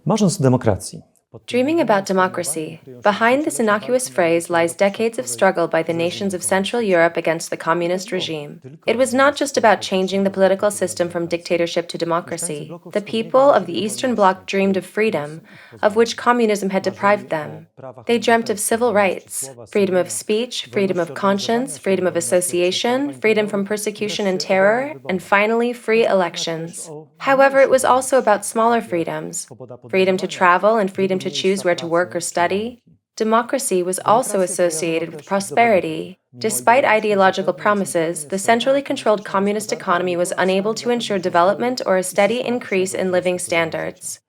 Marząc o demokracji, Dreaming about democracy, behind this innocuous phrase lies decades of struggle by the nations of Central Europe against the communist regime. It was not just about changing the political system from dictatorship to democracy. The people of the Eastern Bloc dreamed of freedom, of which communism had deprived them. They dreamt of civil rights, freedom of speech, freedom of conscience, freedom of association, freedom from persecution and terror, and finally, free elections. However, it was also about smaller freedoms, freedom to travel and freedom to choose where to work or study. Democracy was also associated with prosperity. Despite ideological promises, the centrally controlled communist economy was unable to ensure development or a steady increase in living standards.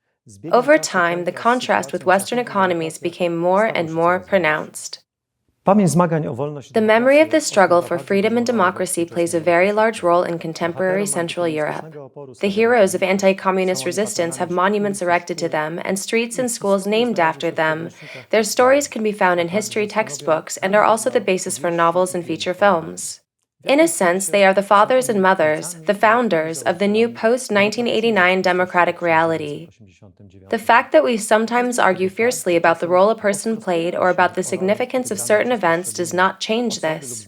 Over time, the contrast with Western economies became more and more pronounced. The memory of the struggle for freedom and democracy plays a very large role in contemporary Central Europe. The heroes of anti-communist resistance have monuments erected to them and streets and schools named after them. Their stories can be found in history textbooks and are also the basis for novels and feature films. In a sense, they are the fathers and mothers, the founders of the new post-1989 democratic reality. The fact that we sometimes argue fiercely about the role a person played or about the significance of certain events does not change this.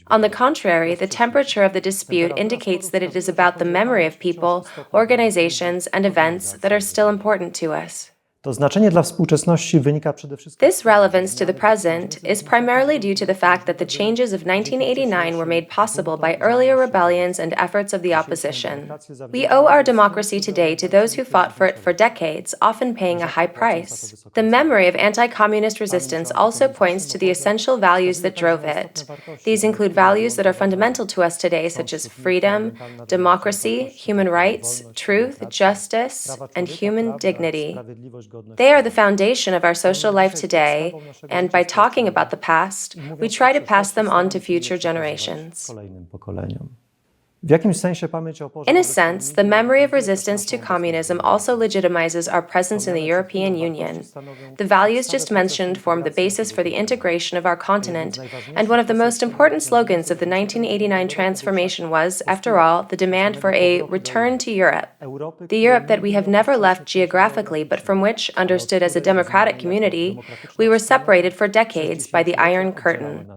On the contrary, the temperature of the dispute indicates that it is about the memory of people, organizations, and events that are still important to us. This relevance to the present is primarily due to the fact that the changes of 1989 were made possible by earlier rebellions and efforts of the opposition. We owe our democracy today to those who fought for it for decades, often paying a high price. The memory of anti-communist resistance also points to the essential values that drove it. These include values that are fundamental to us today, such as freedom, democracy, human rights, truth, justice, and human dignity. They are the foundation of our social life today, and by talking about the past, we try to pass them on to future generations. In a sense, the memory of resistance to communism also legitimizes our presence in the European Union. The values just mentioned form the basis for the integration of our continent, and one of the most important slogans of the 1989 transformation was, after all, the demand for a return to Europe. The Europe that we have never left geographically, but from which, understood as a democratic community, we were separated for decades by the Iron Curtain.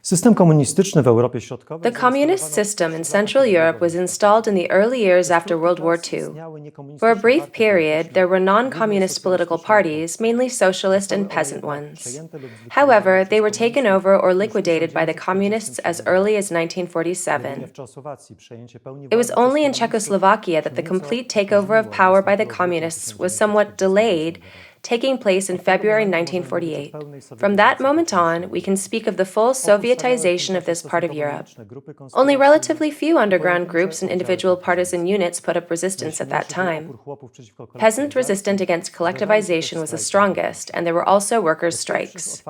The communist system in Central Europe was installed in the early years after World War II. For a brief period, there were non-communist political parties, mainly socialist and peasant ones. However, they were taken over or liquidated by the communists as early as 1947. It was only in Czechoslovakia that the complete takeover of power by the communists was somewhat delayed, taking place in February 1948. From that moment on, we can speak of the full Sovietization of this part of Europe. Only relatively few underground groups and individual partisan units put up resistance at that time. Peasant resistance against collectivization was the strongest, and there were also workers' strikes.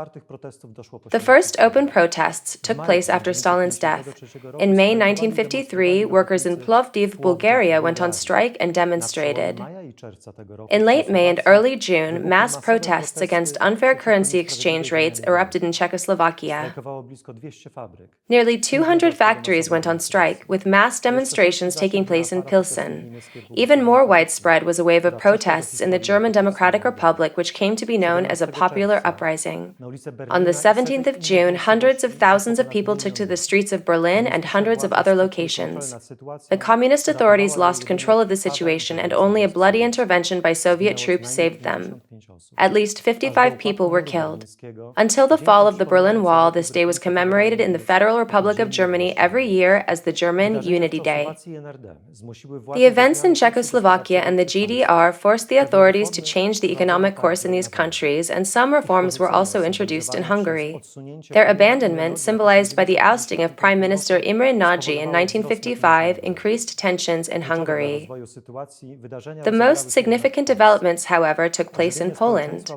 The first open protests took place after Stalin's death. In May 1953, workers in Plovdiv, Bulgaria went on strike and demonstrated. In late May and early June, mass protests against unfair currency exchange rates erupted in Czechoslovakia. Nearly 200 factories went on strike, with mass demonstrations taking place in Pilsen. Even more widespread was a wave of protests in the German Democratic Republic, which came to be known as a popular uprising. On the 17th of June, hundreds of thousands of people took to the streets of Berlin and hundreds of other locations. The communist authorities lost control of the situation, and only a bloody intervention by Soviet troops saved them. At least 55 people were killed. Until the fall of the Berlin Wall, this day was commemorated in the Federal Republic of Germany every year as the German Unity Day. The events in Czechoslovakia and the GDR forced the authorities to change the economic course in these countries, and some reforms were also introduced in Hungary. Their abandonment, symbolized by the ousting of Prime Minister Imre Nagy in 1955, increased tensions in Hungary. The most significant developments, however, took place in Poland.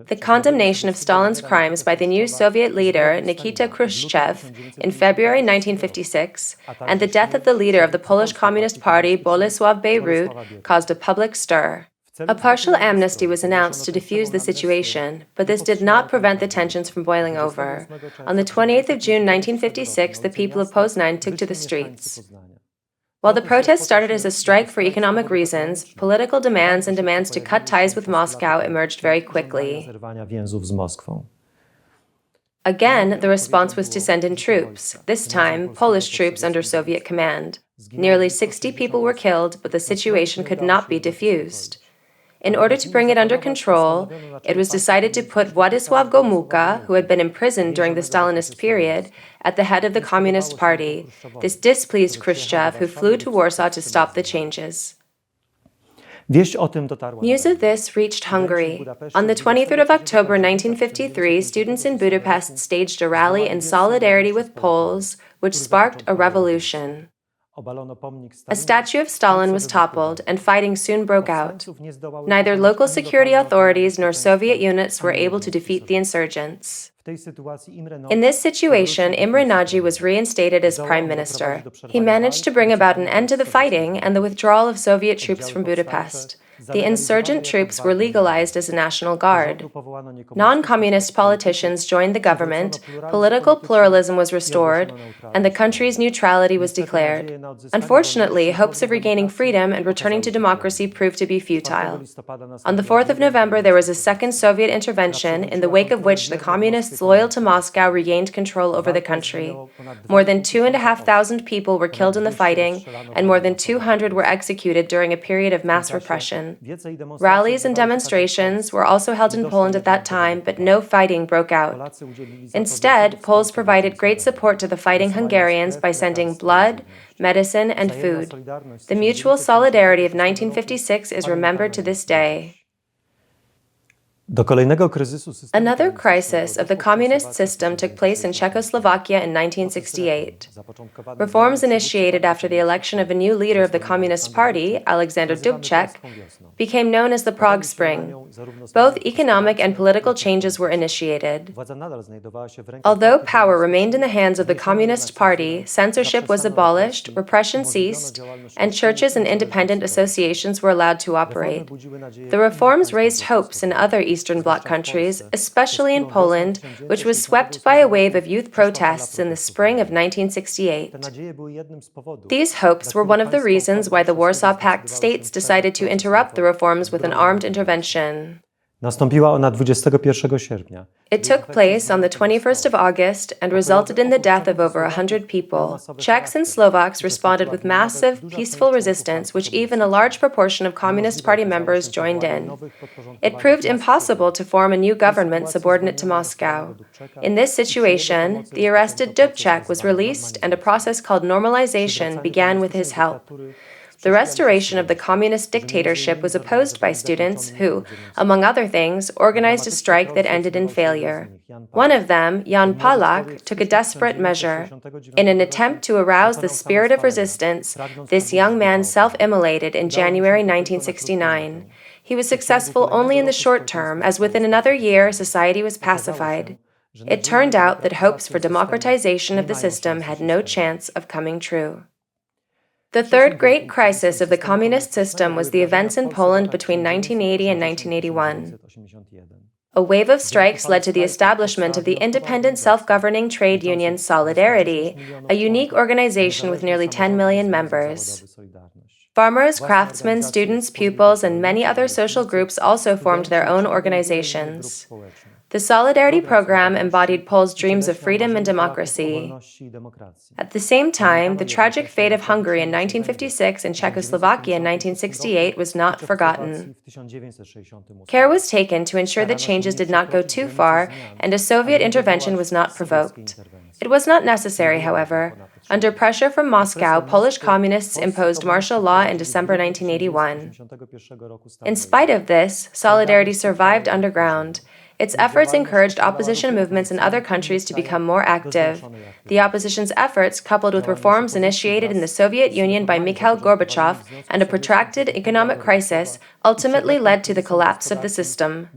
The condemnation of Stalin's crimes by the new Soviet leader Nikita Khrushchev in February 1956 and the death of the leader of the Polish Communist Party Bolesław Bierut caused a public stir. A partial amnesty was announced to defuse the situation, but this did not prevent the tensions from boiling over. On the 28th of June 1956, the people of Poznań took to the streets. While the protest started as a strike for economic reasons, political demands and demands to cut ties with Moscow emerged very quickly. Again, the response was to send in troops, this time Polish troops under Soviet command. Nearly 60 people were killed, but the situation could not be diffused. In order to bring it under control, it was decided to put Władysław Gomułka, who had been imprisoned during the Stalinist period, at the head of the Communist Party. This displeased Khrushchev, who flew to Warsaw to stop the changes. News of this reached Hungary. On the 23rd of October 1953, students in Budapest staged a rally in solidarity with Poles, which sparked a revolution. A statue of Stalin was toppled, and fighting soon broke out. Neither local security authorities nor Soviet units were able to defeat the insurgents. In this situation, Imre Nagy was reinstated as prime minister. He managed to bring about an end to the fighting and the withdrawal of Soviet troops from Budapest. The insurgent troops were legalized as a national guard. Non-communist politicians joined the government, political pluralism was restored, and the country's neutrality was declared. Unfortunately, hopes of regaining freedom and returning to democracy proved to be futile. On the 4th of November, there was a second Soviet intervention, in the wake of which the communists loyal to Moscow regained control over the country. More than 2,500 people were killed in the fighting, and more than 200 were executed during a period of mass repression. Rallies and demonstrations were also held in Poland at that time, but no fighting broke out. Instead, Poles provided great support to the fighting Hungarians by sending blood, medicine, and food. The mutual solidarity of 1956 is remembered to this day. Another crisis of the communist system took place in Czechoslovakia in 1968. Reforms initiated after the election of a new leader of the Communist Party, Alexander Dubček, became known as the Prague Spring. Both economic and political changes were initiated. Although power remained in the hands of the Communist Party, censorship was abolished, repression ceased, and churches and independent associations were allowed to operate. The reforms raised hopes in other Eastern Bloc countries, especially in Poland, which was swept by a wave of youth protests in the spring of 1968. These hopes were one of the reasons why the Warsaw Pact states decided to interrupt the reforms with an armed intervention. It took place on the 21st of August and resulted in the death of over 100 people. Czechs and Slovaks responded with massive, peaceful resistance, which even a large proportion of Communist Party members joined in. It proved impossible to form a new government subordinate to Moscow. In this situation, the arrested Dubček was released and a process called normalization began with his help. The restoration of the communist dictatorship was opposed by students who, among other things, organized a strike that ended in failure. One of them, Jan Palach, took a desperate measure. In an attempt to arouse the spirit of resistance, this young man self-immolated in January 1969. He was successful only in the short term, as within another year society was pacified. It turned out that hopes for democratization of the system had no chance of coming true. The third great crisis of the communist system was the events in Poland between 1980 and 1981. A wave of strikes led to the establishment of the independent self-governing trade union Solidarity, a unique organization with nearly 10 million members. Farmers, craftsmen, students, pupils, and many other social groups also formed their own organizations. The Solidarity program embodied Poles' dreams of freedom and democracy. At the same time, the tragic fate of Hungary in 1956 and Czechoslovakia in 1968 was not forgotten. Care was taken to ensure that changes did not go too far, and a Soviet intervention was not provoked. It was not necessary, however. Under pressure from Moscow, Polish communists imposed martial law in December 1981. In spite of this, Solidarity survived underground. Its efforts encouraged opposition movements in other countries to become more active. The opposition's efforts, coupled with reforms initiated in the Soviet Union by Mikhail Gorbachev and a protracted economic crisis, ultimately led to the collapse of the system.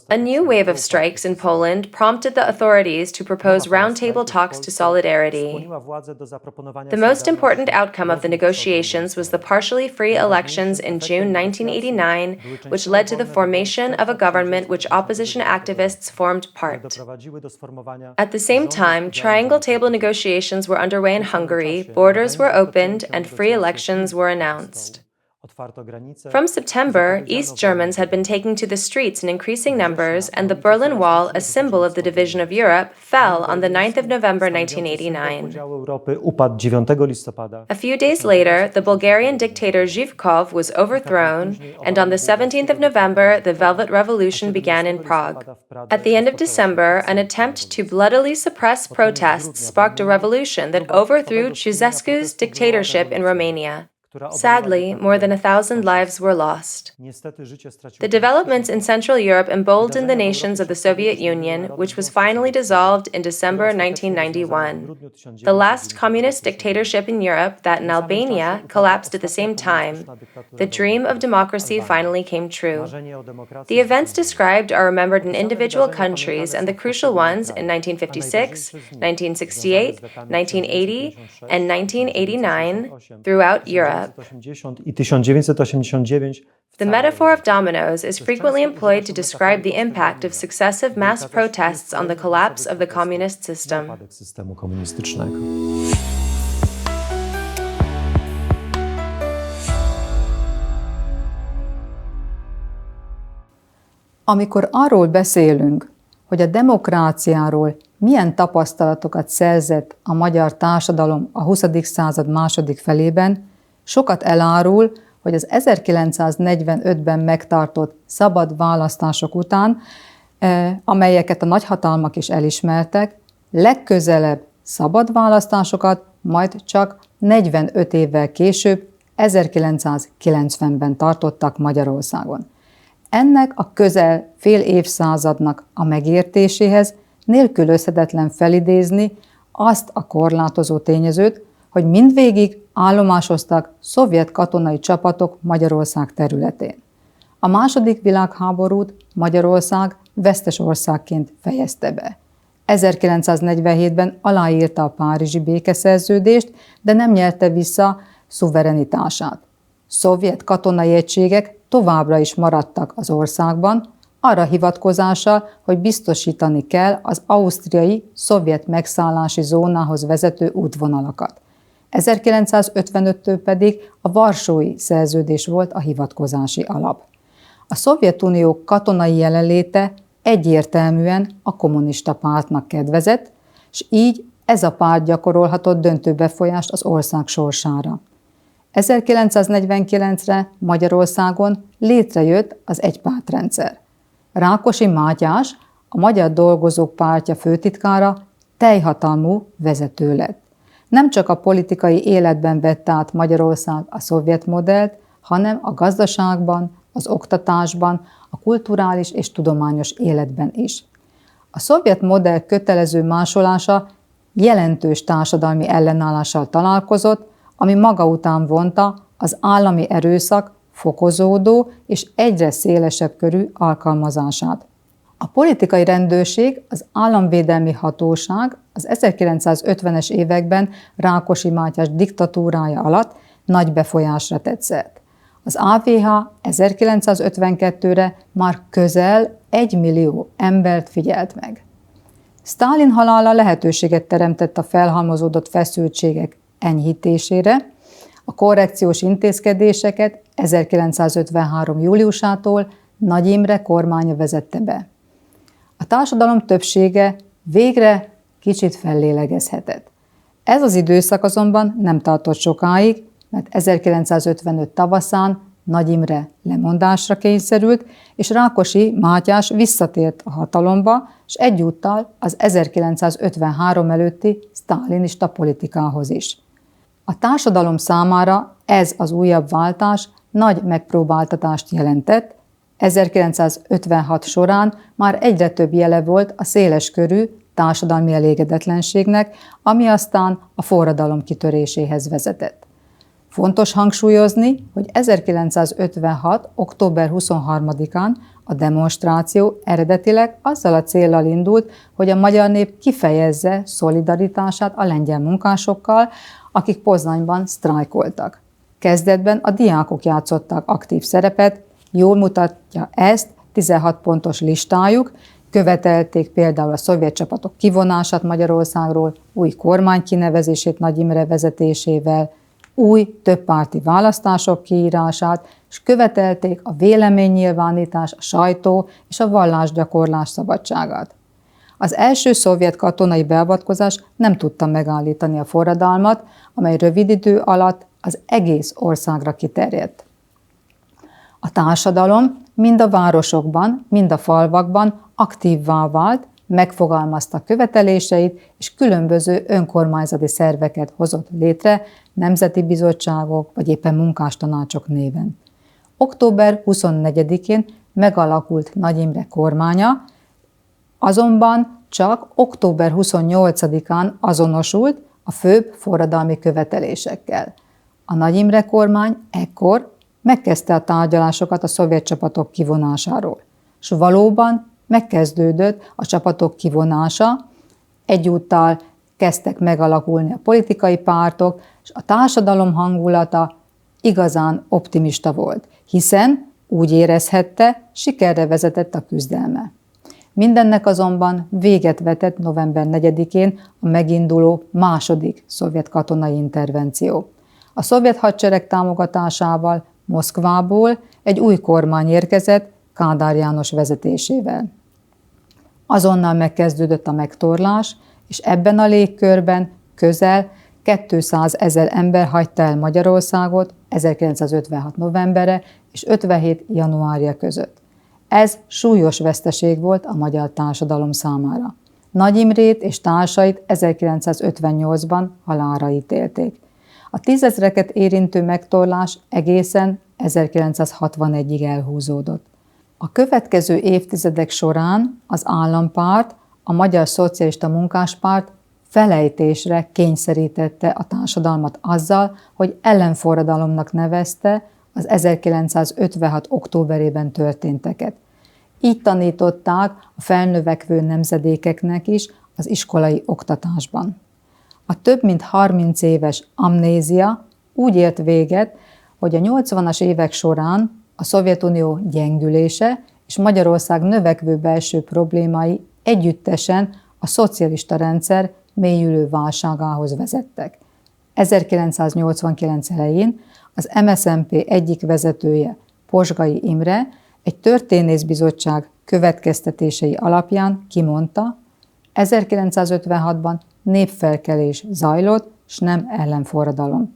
A new wave of strikes in Poland prompted the authorities to propose roundtable talks to solidarity. The most important outcome of the negotiations was the partially free elections in June 1989, which led to the formation of a government which opposition activists formed part. At the same time, triangle table negotiations were underway in Hungary, borders were opened, and free elections were announced. From September, East Germans had been taking to the streets in increasing numbers, and the Berlin Wall, a symbol of the division of Europe, fell on the 9th of November 1989. A few days later, the Bulgarian dictator Zhivkov was overthrown, and on the 17th of November, the Velvet Revolution began in Prague. At the end of December, an attempt to bloodily suppress protests sparked a revolution that overthrew Ceausescu's dictatorship in Romania. Sadly, more than 1,000 lives were lost. The developments in Central Europe emboldened the nations of the Soviet Union, which was finally dissolved in December 1991. The last communist dictatorship in Europe, that in Albania, collapsed at the same time. The dream of democracy finally came true. The events described are remembered in individual countries, and the crucial ones in 1956, 1968, 1980, and 1989 throughout Europe. The metaphor of dominoes is frequently employed to describe the impact of successive mass protests on the collapse of the communist system. Amikor arról beszélünk, hogy a demokráciáról milyen tapasztalatokat szerzett a magyar társadalom a 20. század második felében, sokat elárul, hogy az 1945-ben megtartott szabad választások után, amelyeket a nagyhatalmak is elismertek, legközelebb szabad választásokat majd csak 45 évvel később, 1990-ben tartottak Magyarországon. Ennek a közel fél évszázadnak a megértéséhez nélkülözhetetlen felidézni azt a korlátozó tényezőt, hogy mindvégig állomásoztak szovjet katonai csapatok Magyarország területén. A második világháborút Magyarország vesztes országként fejezte be. 1947-ben aláírta a párizsi békeszerződést, de nem nyerte vissza szuverenitását. Szovjet katonai egységek továbbra is maradtak az országban, arra hivatkozással, hogy biztosítani kell az ausztriai szovjet megszállási zónához vezető útvonalakat. 1955-től pedig a Varsói Szerződés volt a hivatkozási alap. A Szovjetunió katonai jelenléte egyértelműen a kommunista pártnak kedvezett, és így ez a párt gyakorolhatott döntő befolyást az ország sorsára. 1949-re Magyarországon létrejött az egypártrendszer. Rákosi Mátyás, a Magyar Dolgozók Pártja főtitkára teljhatalmú vezető lett. Nem csak a politikai életben vette át Magyarország a szovjet modellt, hanem a gazdaságban, az oktatásban, a kulturális és tudományos életben is. A szovjet modell kötelező másolása jelentős társadalmi ellenállással találkozott, ami maga után vonta az állami erőszak fokozódó és egyre szélesebb körű alkalmazását. A politikai rendőrség, az államvédelmi hatóság az 1950-es években Rákosi Mátyás diktatúrája alatt nagy befolyásra tett szert. Az AVH 1952-re már közel 1 millió embert figyelt meg. Sztálin halála lehetőséget teremtett a felhalmozódott feszültségek enyhítésére. A korrekciós intézkedéseket 1953. júliusától Nagy Imre kormánya vezette be. A társadalom többsége végre kicsit fellélegezhetett. Ez az időszak azonban nem tartott sokáig, mert 1955 tavaszán Nagy Imre lemondásra kényszerült, és Rákosi Mátyás visszatért a hatalomba, és egyúttal az 1953 előtti sztálinista politikához is. A társadalom számára ez az újabb váltás nagy megpróbáltatást jelentett. 1956 során már egyre több jele volt a széleskörű társadalmi elégedetlenségnek, ami aztán a forradalom kitöréséhez vezetett. Fontos hangsúlyozni, hogy 1956. október 23-án a demonstráció eredetileg azzal a céllal indult, hogy a magyar nép kifejezze szolidaritását a lengyel munkásokkal, akik Poznanyban sztrájkoltak. Kezdetben a diákok játszottak aktív szerepet, jól mutatja ezt 16 pontos listájuk, követelték például a szovjet csapatok kivonását Magyarországról, új kormány kinevezését Nagy Imre vezetésével, új többpárti választások kiírását, és követelték a véleménynyilvánítás, a sajtó és a vallásgyakorlás szabadságát. Az első szovjet katonai beavatkozás nem tudta megállítani a forradalmat, amely rövid idő alatt az egész országra kiterjedt. A társadalom mind a városokban, mind a falvakban aktívvá vált, megfogalmazta követeléseit, és különböző önkormányzati szerveket hozott létre, nemzeti bizottságok vagy éppen munkástanácsok néven. Október 24-én megalakult Nagy Imre kormánya, azonban csak október 28-án azonosult a főbb forradalmi követelésekkel. A Nagy Imre kormány ekkor megkezdte a tárgyalásokat a szovjet csapatok kivonásáról, és valóban megkezdődött a csapatok kivonása, egyúttal kezdtek megalakulni a politikai pártok, és a társadalom hangulata igazán optimista volt, hiszen úgy érezhette, sikerre vezetett a küzdelme. Mindennek azonban véget vetett november 4-én a meginduló második szovjet katonai intervenció. A szovjet hadsereg támogatásával Moszkvából egy új kormány érkezett Kádár János vezetésével. Azonnal megkezdődött a megtorlás, és ebben a légkörben közel 200 000 ember hagyta el Magyarországot 1956. novembere és 57. januárja között. Ez súlyos veszteség volt a magyar társadalom számára. Nagy Imrét és társait 1958-ban halálra ítélték. A tízezreket érintő megtorlás egészen 1961-ig elhúzódott. A következő évtizedek során az állampárt, a Magyar Szocialista Munkáspárt felejtésre kényszerítette a társadalmat azzal, hogy ellenforradalomnak nevezte az 1956. októberében történteket. Így tanították a felnövekvő nemzedékeknek is az iskolai oktatásban. A több mint 30 éves amnézia úgy ért véget, hogy a 80-as évek során a Szovjetunió gyengülése és Magyarország növekvő belső problémái együttesen a szocialista rendszer mélyülő válságához vezettek. 1989 elején az MSZNP egyik vezetője, Pozsgai Imre egy történészbizottság következtetései alapján kimondta, 1956-ban népfelkelés zajlott, s nem ellenforradalom.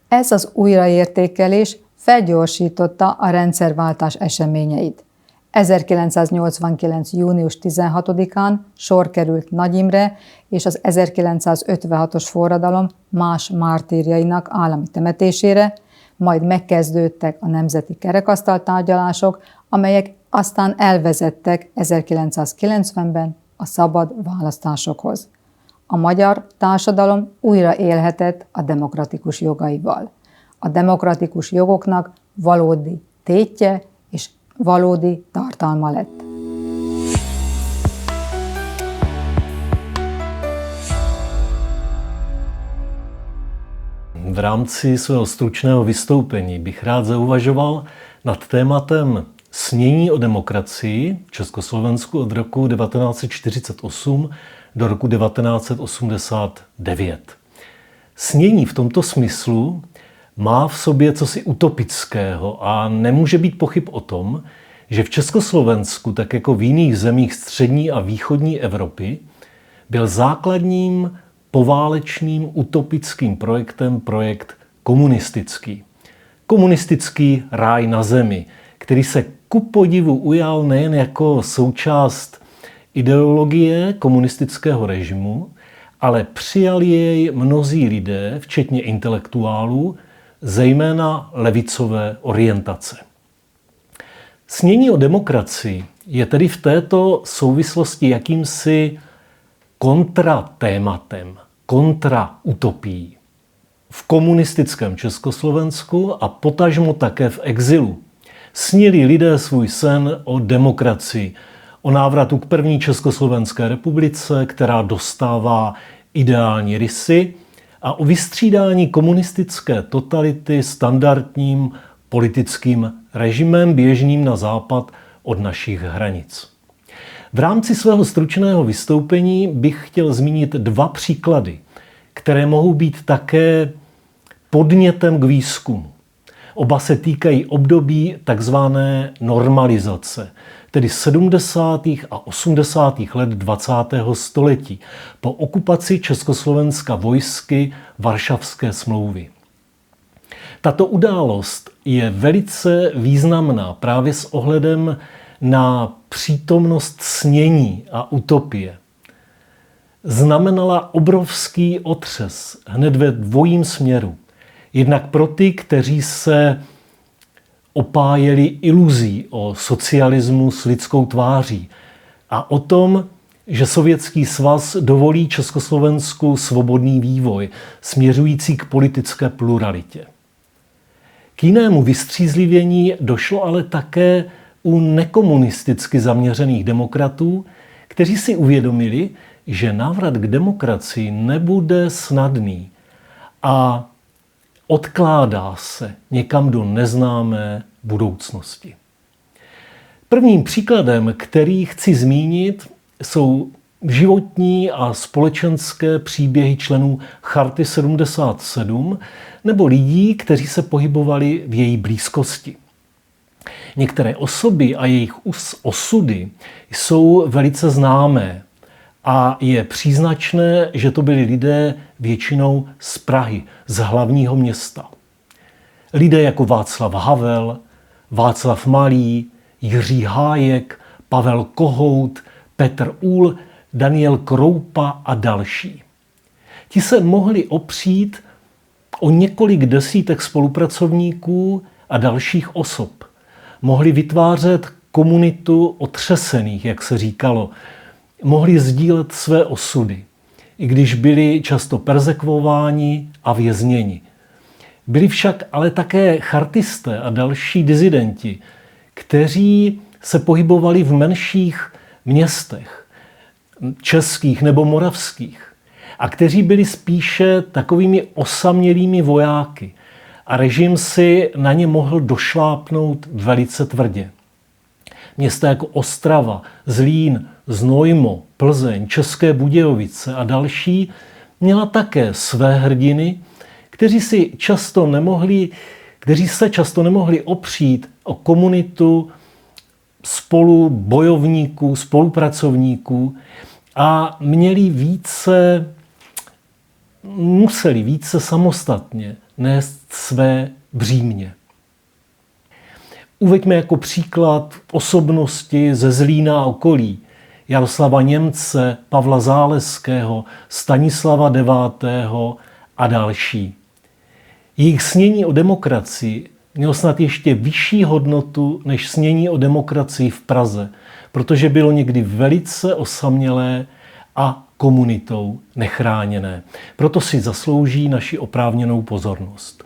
Ez az újraértékelés felgyorsította a rendszerváltás eseményeit. 1989. június 16-án sor került Nagy Imre és az 1956-os forradalom más mártírjainak állami temetésére, majd megkezdődtek a nemzeti kerekasztaltárgyalások, amelyek aztán elvezettek 1990-ben a szabad választásokhoz. A magyar társadalom újra élhetett a demokratikus jogaival. A demokratikus jogoknak valódi tétje és valódi tartalma lett. V rámci svého stručného vystoupení bych rád zauvažoval nad tématem snění o demokracii v Československu od roku 1948 do roku 1989. Snění v tomto smyslu má v sobě cosi utopického a nemůže být pochyb o tom, že v Československu, tak jako v jiných zemích střední a východní Evropy, byl základním poválečným utopickým projektem projekt komunistický. Komunistický ráj na zemi, který se ku podivu ujal nejen jako součást ideologie komunistického režimu, ale přijali jej mnozí lidé, včetně intelektuálů, zejména levicové orientace. Snění o demokracii je tedy v této souvislosti jakýmsi kontratématem, kontrautopií. v komunistickém Československu a potažmo také v exilu. Snili lidé svůj sen o demokracii, o návratu k první Československé republice, která dostává ideální rysy, a o vystřídání komunistické totality standardním politickým režimem běžným na západ od našich hranic. V rámci svého stručného vystoupení bych chtěl zmínit 2 příklady, které mohou být také podnětem k výzkumu. Oba se týkají období takzvané normalizace, tedy 70. a 80. let 20. století po okupaci Československa vojsky Varšavské smlouvy. Tato událost je velice významná právě s ohledem na přítomnost snění a utopie. Znamenala obrovský otřes hned ve dvojím směru. Jednak pro ty, kteří se opájeli iluzí o socialismu s lidskou tváří a o tom, že Sovětský svaz dovolí Československu svobodný vývoj, směřující k politické pluralitě. K jinému vystřízlivění došlo ale také u nekomunisticky zaměřených demokratů, kteří si uvědomili, že návrat k demokracii nebude snadný a odkládá se někam do neznámé budoucnosti. Prvním příkladem, který chci zmínit, jsou životní a společenské příběhy členů Charty 77 nebo lidí, kteří se pohybovali v její blízkosti. Některé osoby a jejich osudy jsou velice známé a je příznačné, že to byli lidé většinou z Prahy, z hlavního města. Lidé jako Václav Havel, Václav Malý, Jiří Hájek, Pavel Kohout, Petr Uhl, Daniel Kroupa a další. Ti se mohli opřít o několik desítek spolupracovníků a dalších osob. Mohli vytvářet komunitu otřesených, jak se říkalo. Mohli sdílet své osudy, i když byli často perzekvováni a vězněni. Byli však ale také chartisté a další dizidenti, kteří se pohybovali v menších městech, českých nebo moravských, a kteří byli spíše takovými osamělými vojáky a režim si na ně mohl došlápnout velice tvrdě. Města jako Ostrava, Zlín, Znojmo, Plzeň, České Budějovice a další měla také své hrdiny, kteří se často nemohli opřít o komunitu spolubojovníků, spolupracovníků a museli více samostatně nést své břímě. Uveďme jako příklad osobnosti ze Zlína a okolí. Jaroslava Němce, Pavla Záleského, Stanislava IX. A další. Jejich snění o demokracii mělo snad ještě vyšší hodnotu než snění o demokracii v Praze, protože bylo někdy velice osamělé a komunitou nechráněné. Proto si zaslouží naši oprávněnou pozornost.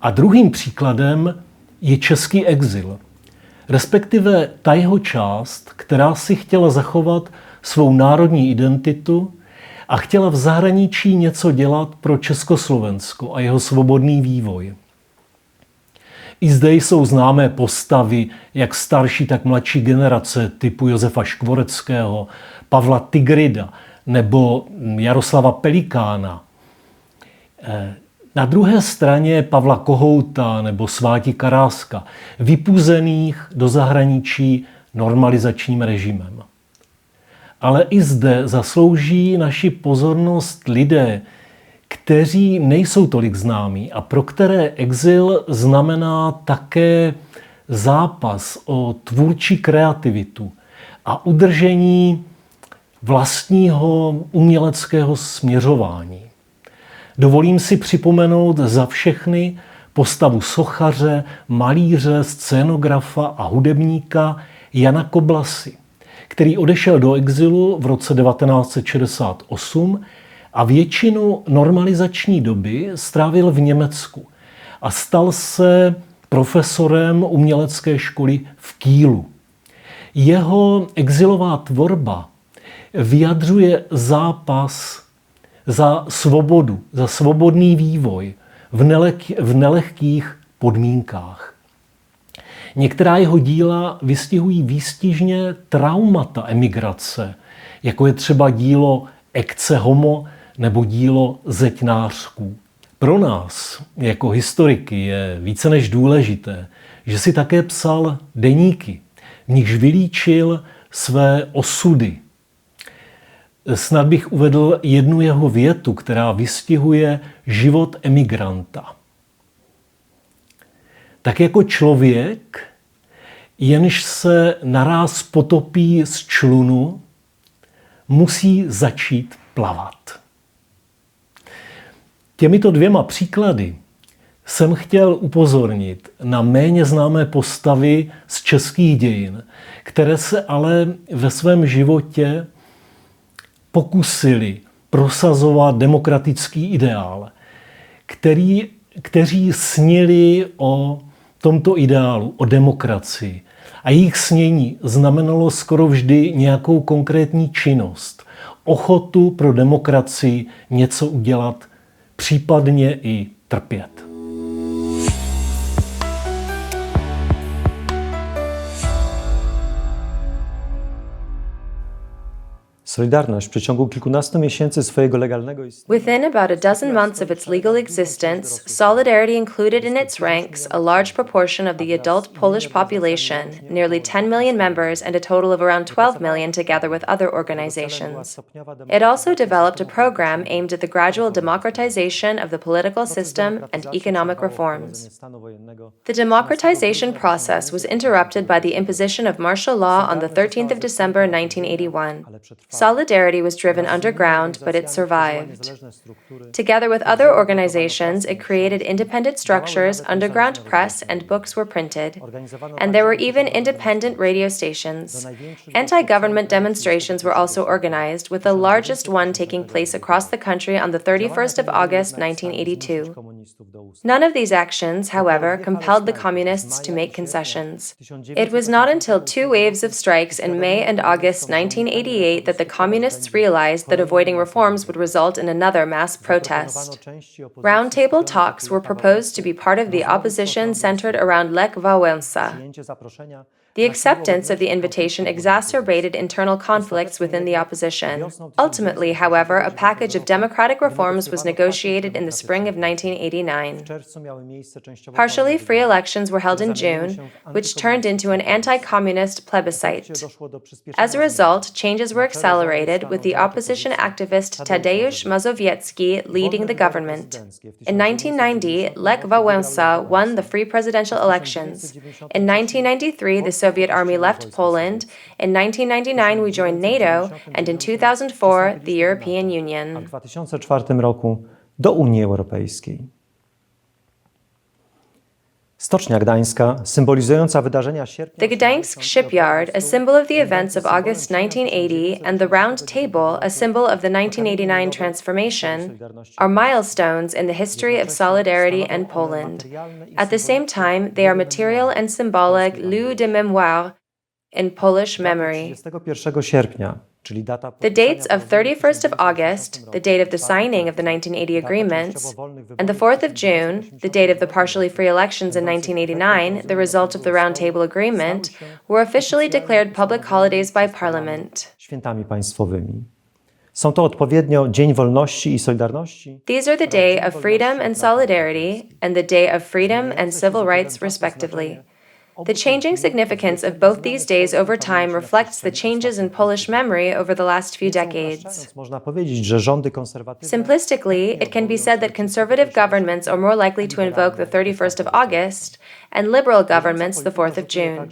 A druhým příkladem je český exil, respektive ta jeho část, která si chtěla zachovat svou národní identitu a chtěla v zahraničí něco dělat pro Československo a jeho svobodný vývoj. I zde jsou známé postavy, jak starší, tak mladší generace typu Josefa Škvoreckého, Pavla Tigrida nebo Jaroslava Pelikána. Na druhé straně Pavla Kohouta nebo Sváti Karáska, vypuzených do zahraničí normalizačním režimem. Ale i zde zaslouží naši pozornost lidé, kteří nejsou tolik známí a pro které exil znamená také zápas o tvůrčí kreativitu a udržení vlastního uměleckého směřování. Dovolím si připomenout za všechny postavu sochaře, malíře, scénografa a hudebníka Jana Koblasy, který odešel do exilu v roce 1968 a většinu normalizační doby strávil v Německu a stal se profesorem umělecké školy v Kielu. Jeho exilová tvorba vyjadřuje zápas za svobodu, za svobodný vývoj v nelehkých podmínkách. Některá jeho díla vystihují výstižně traumata emigrace, jako je třeba dílo Ecce homo nebo dílo Zeťnářků. Pro nás, jako historiky, je více než důležité, že si také psal deníky, v nichž vylíčil své osudy. Snad bych uvedl jednu jeho větu, která vystihuje život emigranta. Tak jako člověk, jenž se naráz potopí z člunu, musí začít plavat. Těmito dvěma příklady jsem chtěl upozornit na méně známé postavy z českých dějin, které se ale ve svém životě pokusili prosazovat demokratický ideál, kteří snili o tomto ideálu, o demokracii. A jejich snění znamenalo skoro vždy nějakou konkrétní činnost, ochotu pro demokracii něco udělat, případně i trpět. Solidarność w przeciągu kilkunastu miesięcy swojego legalnego istnienia. Within about a dozen months of its legal existence, Solidarity included in its ranks a large proportion of the adult Polish population, nearly 10 million members and a total of around 12 million together with other organizations. It also developed a program aimed at the gradual democratization of the political system and economic reforms. The democratization process was interrupted by the imposition of martial law on the 13th of December 1981. Solidarity was driven underground, but it survived. Together with other organizations, it created independent structures, underground press, and books were printed. And there were even independent radio stations. Anti-government demonstrations were also organized, with the largest one taking place across the country on the 31st of August 1982. None of these actions, however, compelled the communists to make concessions. It was not until two waves of strikes in May and August 1988 that the communists realized that avoiding reforms would result in another mass protest. Roundtable talks were proposed to be part of the opposition centered around Lech Wałęsa. The acceptance of the invitation exacerbated internal conflicts within the opposition. Ultimately, however, a package of democratic reforms was negotiated in the spring of 1989. Partially free elections were held in June, which turned into an anti-communist plebiscite. As a result, changes were accelerated, with the opposition activist Tadeusz Mazowiecki leading the government. In 1990, Lech Wałęsa won the free presidential elections. In 1993, the Soviet army left Poland. In 1999 we joined NATO, and in 2004 the European Union. W 2004 roku do Unii Europejskiej. Stocznia Gdańska, symbolizująca wydarzenia sierpnia... The Gdańsk shipyard, a symbol of the events of August 1980, and the Round Table, a symbol of the 1989 transformation, are milestones in the history of solidarity and Poland. At the same time, they are material and symbolic lieux de mémoire in Polish memory. 21 sierpnia, czyli data... The dates of 31st of August, the date of the signing of the 1980 agreements, and the 4th of June, the date of the partially free elections in 1989, the result of the Round Table Agreement, were officially declared public holidays by Parliament. Świętami państwowymi. Są to odpowiednio Dzień Wolności i Solidarności. These are the Day of Freedom and Solidarity and the Day of Freedom and Civil Rights, respectively. The changing significance of both these days over time reflects the changes in Polish memory over the last few decades. Można powiedzieć, że rządy konserwatywne... Simplistically, it can be said that conservative governments are more likely to invoke the 31st of August and liberal governments the 4th of June.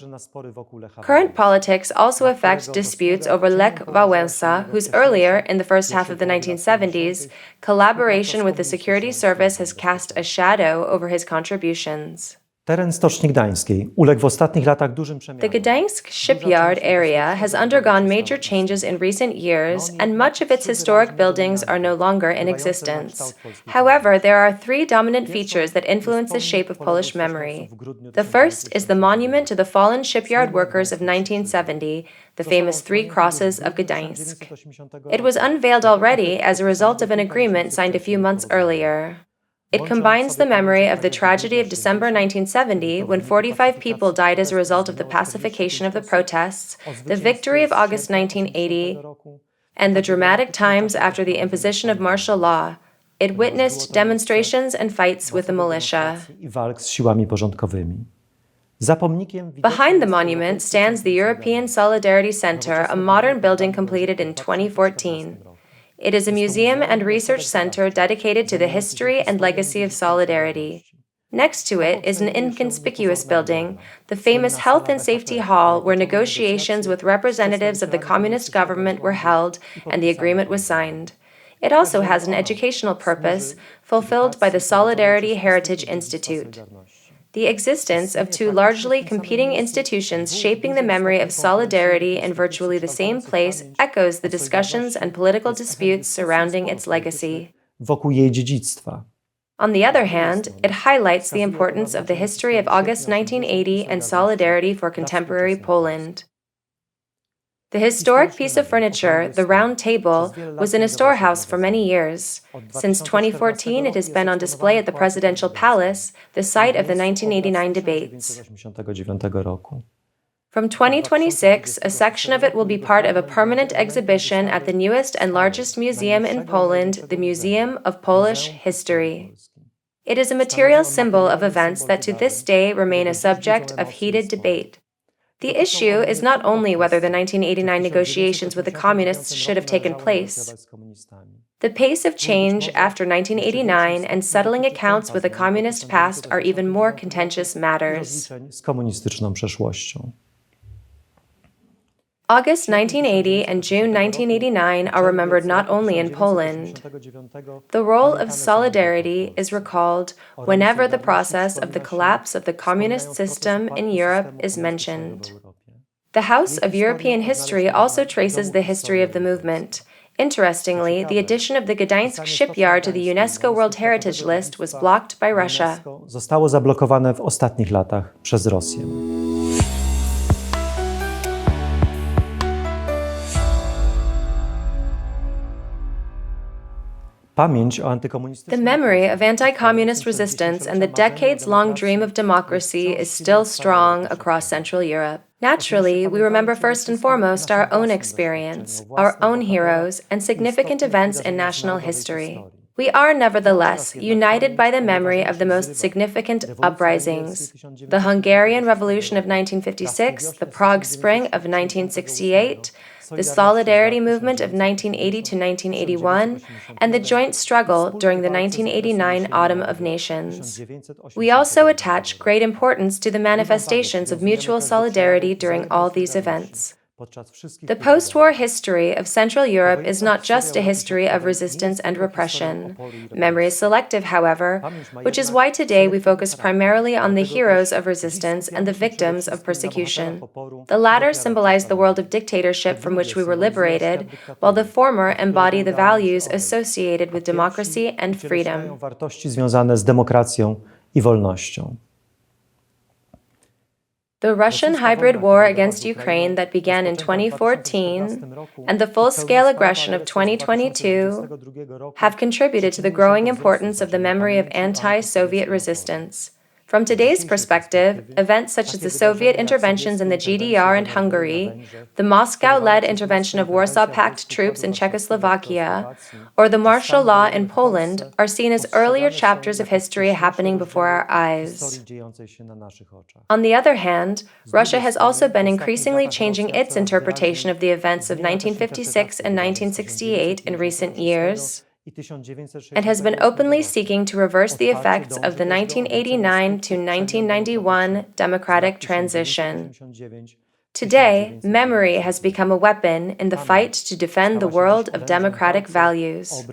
Current politics also affect disputes over Lech Wałęsa, whose earlier, in the first half of the 1970s, collaboration with the security service has cast a shadow over his contributions. Teren Stoczni Gdańskiej uległ w ostatnich latach dużym przemianom. The Gdańsk shipyard area has undergone major changes in recent years, and much of its historic buildings are no longer in existence. However, there are three dominant features that influence the shape of Polish memory. The first is the monument to the fallen shipyard workers of 1970, the famous Three Crosses of Gdańsk. It was unveiled already as a result of an agreement signed a few months earlier. It combines the memory of the tragedy of December 1970, when 45 people died as a result of the pacification of the protests, the victory of August 1980, and the dramatic times after the imposition of martial law. It witnessed demonstrations and fights with the militia. Behind the monument stands the European Solidarity Center, a modern building completed in 2014. It is a museum and research center dedicated to the history and legacy of solidarity. Next to it is an inconspicuous building, the famous Health and Safety Hall, where negotiations with representatives of the communist government were held and the agreement was signed. It also has an educational purpose, fulfilled by the Solidarity Heritage Institute. The existence of two largely competing institutions shaping the memory of solidarity in virtually the same place echoes the discussions and political disputes surrounding its legacy. On the other hand, it highlights the importance of the history of August 1980 and solidarity for contemporary Poland. The historic piece of furniture, the Round Table, was in a storehouse for many years. Since 2014, it has been on display at the Presidential Palace, the site of the 1989 debates. From 2026, a section of it will be part of a permanent exhibition at the newest and largest museum in Poland, the Museum of Polish History. It is a material symbol of events that to this day remain a subject of heated debate. The issue is not only whether the 1989 negotiations with the communists should have taken place. The pace of change after 1989 and settling accounts with the communist past are even more contentious matters. August 1980 and June 1989 are remembered not only in Poland. The role of solidarity is recalled whenever the process of the collapse of the communist system in Europe is mentioned. The House of European History also traces the history of the movement. Interestingly, the addition of the Gdańsk shipyard to the UNESCO World Heritage List was blocked by Russia. Zostało zablokowane w ostatnich latach przez Rosję. The memory of anti-communist resistance and the decades-long dream of democracy is still strong across Central Europe. Naturally, we remember first and foremost our own experience, our own heroes, and significant events in national history. We are nevertheless united by the memory of the most significant uprisings: the Hungarian Revolution of 1956, the Prague Spring of 1968, the Solidarity Movement of 1980 to 1981, and the joint struggle during the 1989 Autumn of Nations. We also attach great importance to the manifestations of mutual solidarity during all these events. The post-war history of Central Europe is not just a history of resistance and repression. Memory is selective, however, which is why today we focus primarily on the heroes of resistance and the victims of persecution. The latter symbolize the world of dictatorship from which we were liberated, while the former embody the values associated with democracy and freedom. The Russian hybrid war against Ukraine that began in 2014 and the full-scale aggression of 2022 have contributed to the growing importance of the memory of anti-Soviet resistance. From today's perspective, events such as the Soviet interventions in the GDR and Hungary, the Moscow-led intervention of Warsaw Pact troops in Czechoslovakia, or the martial law in Poland are seen as earlier chapters of history happening before our eyes. On the other hand, Russia has also been increasingly changing its interpretation of the events of 1956 and 1968 in recent years, and has been openly seeking to reverse the effects of the 1989 to 1991 democratic transition. Today, memory has become a weapon in the fight to defend the world of democratic values.